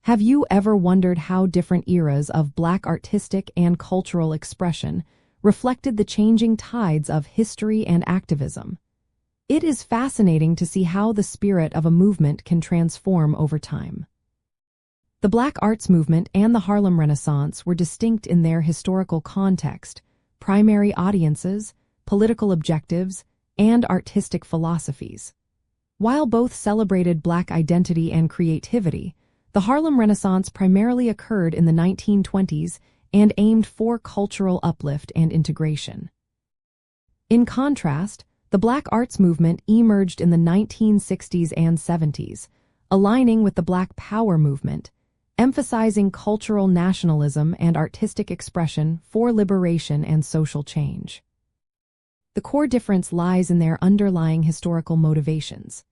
Have you ever wondered how different eras of Black artistic and cultural expression reflected the changing tides of history and activism? It is fascinating to see how the spirit of a movement can transform over time. The Black arts movement and the Harlem Renaissance were distinct in their historical context, primary audiences, political objectives, and artistic philosophies. While both celebrated Black identity and creativity, the Harlem Renaissance primarily occurred in the 1920s and aimed for cultural uplift and integration. In contrast, the Black arts movement emerged in the 1960s and 70s, aligning with the Black Power movement, emphasizing cultural nationalism and artistic expression for liberation and social change. The core difference lies in their underlying historical motivations.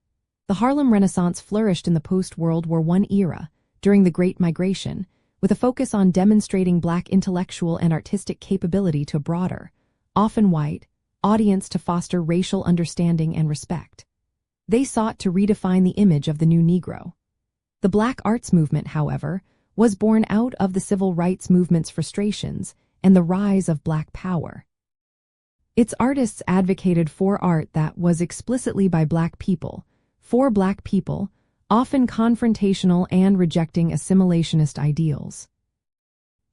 The Harlem Renaissance flourished in the post-World War I era, during the Great Migration, with a focus on demonstrating Black intellectual and artistic capability to a broader, often white, audience to foster racial understanding and respect. They sought to redefine the image of the new Negro. The Black arts movement, however, was born out of the civil rights movement's frustrations and the rise of Black power. Its artists advocated for art that was explicitly by Black people, for Black people, often confrontational and rejecting assimilationist ideals.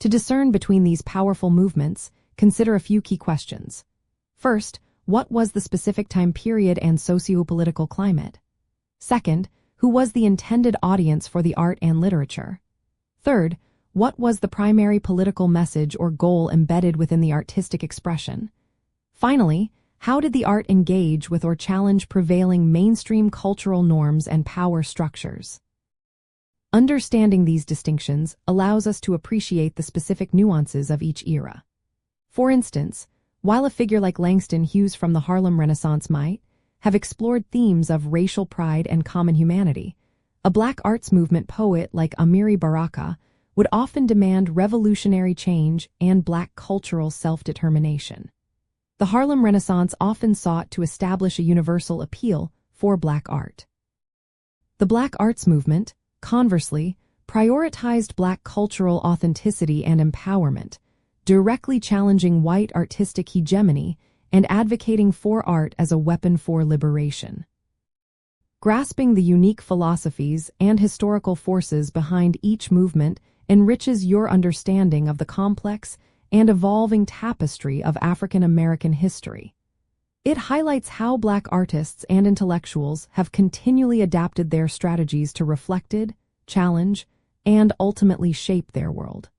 To discern between these powerful movements, consider a few key questions. First, what was the specific time period and socio-political climate? Second, who was the intended audience for the art and literature? Third, what was the primary political message or goal embedded within the artistic expression? Finally, how did the art engage with or challenge prevailing mainstream cultural norms and power structures? Understanding these distinctions allows us to appreciate the specific nuances of each era. For instance, while a figure like Langston Hughes from the Harlem Renaissance might have explored themes of racial pride and common humanity, a Black arts movement poet like Amiri Baraka would often demand revolutionary change and Black cultural self-determination. The Harlem Renaissance often sought to establish a universal appeal for Black art. The Black arts movement, conversely, prioritized Black cultural authenticity and empowerment, directly challenging white artistic hegemony and advocating for art as a weapon for liberation. Grasping the unique philosophies and historical forces behind each movement enriches your understanding of the complex and evolving tapestry of African American history. It highlights how Black artists and intellectuals have continually adapted their strategies to reflect, challenge, and ultimately shape their world.